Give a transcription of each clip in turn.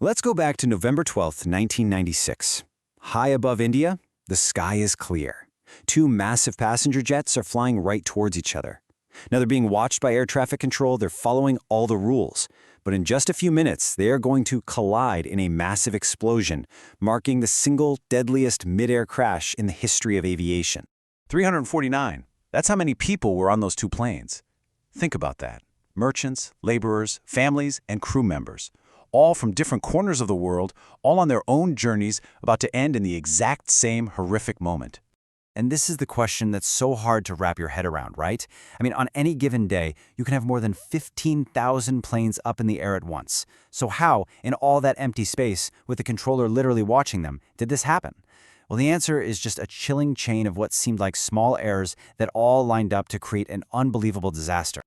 Let's go back to November 12th, 1996. High above India, the sky is clear. Two massive passenger jets are flying right towards each other. Now they're being watched by air traffic control, they're following all the rules. But in just a few minutes, they are going to collide in a massive explosion, marking the single deadliest mid-air crash in the history of aviation. 349. That's how many people were on those two planes. Think about that. Merchants, laborers, families, and crew members, all from different corners of the world, all on their own journeys, about to end in the exact same horrific moment. And this is the question that's so hard to wrap your head around, right? I mean, on any given day, you can have more than 15,000 planes up in the air at once. So how, in all that empty space, with the controller literally watching them, did this happen? Well, the answer is just a chilling chain of what seemed like small errors that all lined up to create an unbelievable disaster.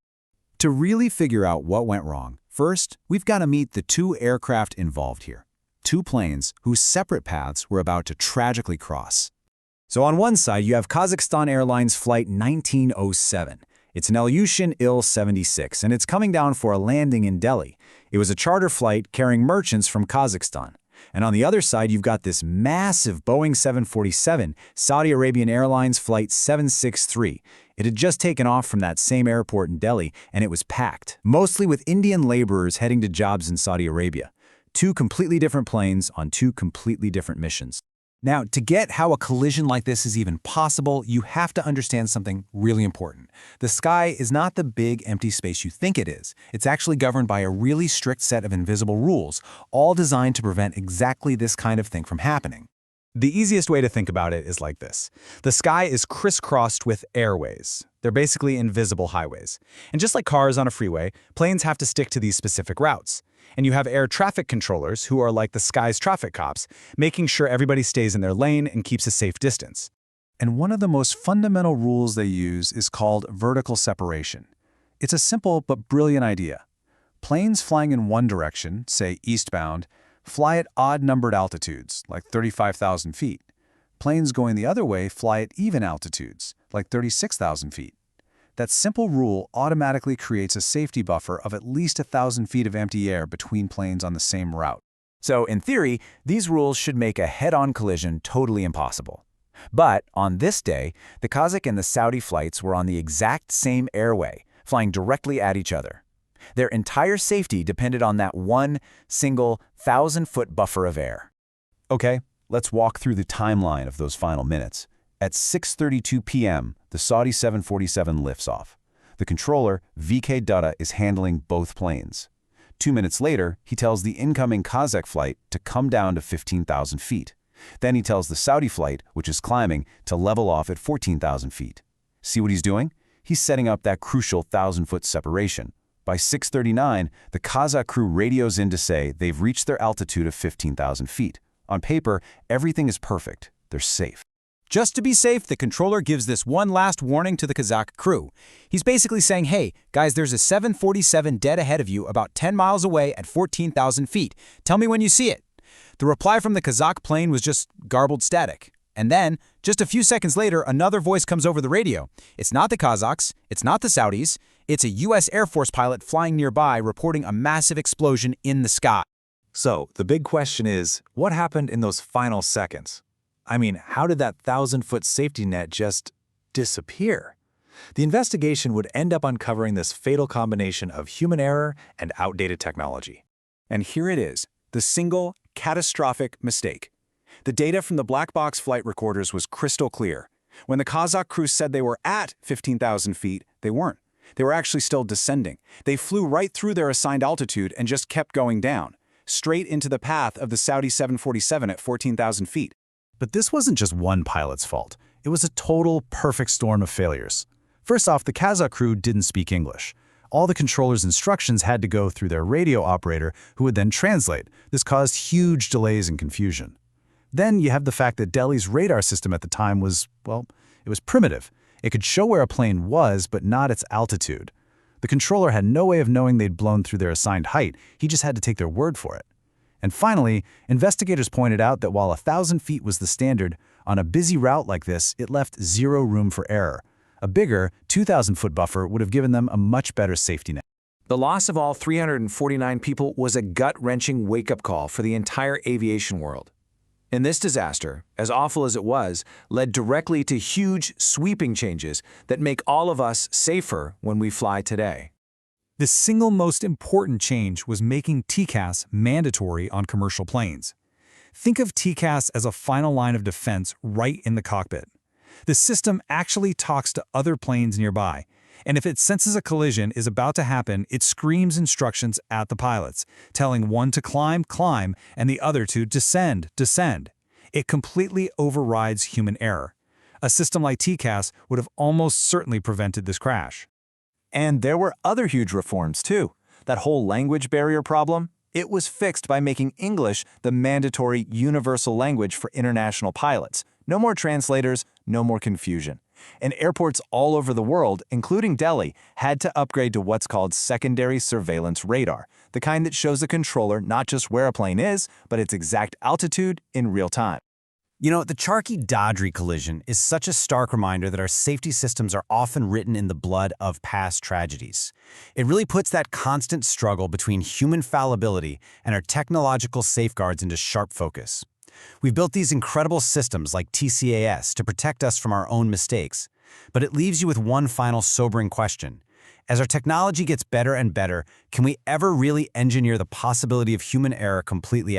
To really figure out what went wrong, first, we've got to meet the two aircraft involved here. Two planes whose separate paths were about to tragically cross. So on one side, you have Kazakhstan Airlines Flight 1907. It's an Ilyushin Il-76, and it's coming down for a landing in Delhi. It was a charter flight carrying merchants from Kazakhstan. And on the other side, you've got this massive Boeing 747, Saudi Arabian Airlines Flight 763. It had just taken off from that same airport in Delhi, and it was packed, mostly with Indian laborers heading to jobs in Saudi Arabia. Two completely different planes on two completely different missions. Now, to get how a collision like this is even possible, you have to understand something really important. The sky is not the big empty space you think it is. It's actually governed by a really strict set of invisible rules, all designed to prevent exactly this kind of thing from happening. The easiest way to think about it is like this. The sky is crisscrossed with airways. They're basically invisible highways. And just like cars on a freeway, planes have to stick to these specific routes. And you have air traffic controllers, who are like the sky's traffic cops, making sure everybody stays in their lane and keeps a safe distance. And one of the most fundamental rules they use is called vertical separation. It's a simple but brilliant idea. Planes flying in one direction, say eastbound, fly at odd-numbered altitudes, like 35,000 feet. Planes going the other way fly at even altitudes, like 36,000 feet. That simple rule automatically creates a safety buffer of at least 1,000 feet of empty air between planes on the same route. So, in theory, these rules should make a head-on collision totally impossible. But on this day, the Kazakh and the Saudi flights were on the exact same airway, flying directly at each other. Their entire safety depended on that one single 1,000-foot buffer of air. Okay, let's walk through the timeline of those final minutes. At 6:32 p.m., the Saudi 747 lifts off. The controller, VK Dutta, is handling both planes. 2 minutes later, he tells the incoming Kazakh flight to come down to 15,000 feet. Then he tells the Saudi flight, which is climbing, to level off at 14,000 feet. See what he's doing? He's setting up that crucial 1,000-foot separation. By 6:39, the Kazakh crew radios in to say they've reached their altitude of 15,000 feet. On paper, everything is perfect. They're safe. Just to be safe, the controller gives this one last warning to the Kazakh crew. He's basically saying, hey, guys, there's a 747 dead ahead of you about 10 miles away at 14,000 feet. Tell me when you see it. The reply from the Kazakh plane was just garbled static. And then, just a few seconds later, another voice comes over the radio. It's not the Kazakhs, it's not the Saudis, it's a U.S. Air Force pilot flying nearby reporting a massive explosion in the sky. So, the big question is, what happened in those final seconds? I mean, how did that 1,000-foot safety net just disappear? The investigation would end up uncovering this fatal combination of human error and outdated technology. And here it is, the single catastrophic mistake. The data from the black box flight recorders was crystal clear. When the Kazakh crew said they were at 15,000 feet, they weren't. They were actually still descending. They flew right through their assigned altitude and just kept going down, straight into the path of the Saudi 747 at 14,000 feet. But this wasn't just one pilot's fault. It was a total perfect storm of failures. First off, the Kazakh crew didn't speak English. All the controller's instructions had to go through their radio operator, who would then translate. This caused huge delays and confusion. Then you have the fact that Delhi's radar system at the time was, well, it was primitive. It could show where a plane was, but not its altitude. The controller had no way of knowing they'd blown through their assigned height. He just had to take their word for it. And finally, investigators pointed out that while 1,000 feet was the standard, on a busy route like this, it left zero room for error. A bigger, 2,000-foot buffer would have given them a much better safety net. The loss of all 349 people was a gut-wrenching wake-up call for the entire aviation world. And this disaster, as awful as it was, led directly to huge, sweeping changes that make all of us safer when we fly today. The single most important change was making TCAS mandatory on commercial planes. Think of TCAS as a final line of defense right in the cockpit. The system actually talks to other planes nearby, and if it senses a collision is about to happen, it screams instructions at the pilots, telling one to climb, climb, and the other to descend, descend. It completely overrides human error. A system like TCAS would have almost certainly prevented this crash. And there were other huge reforms, too. That whole language barrier problem, it was fixed by making English the mandatory universal language for international pilots. No more translators, no more confusion. And airports all over the world, including Delhi, had to upgrade to what's called secondary surveillance radar, the kind that shows the controller not just where a plane is, but its exact altitude in real time. You know, the Charkhi-Dadri collision is such a stark reminder that our safety systems are often written in the blood of past tragedies. It really puts that constant struggle between human fallibility and our technological safeguards into sharp focus. We've built these incredible systems like TCAS to protect us from our own mistakes, but it leaves you with one final sobering question. As our technology gets better and better, can we ever really engineer the possibility of human error completely out?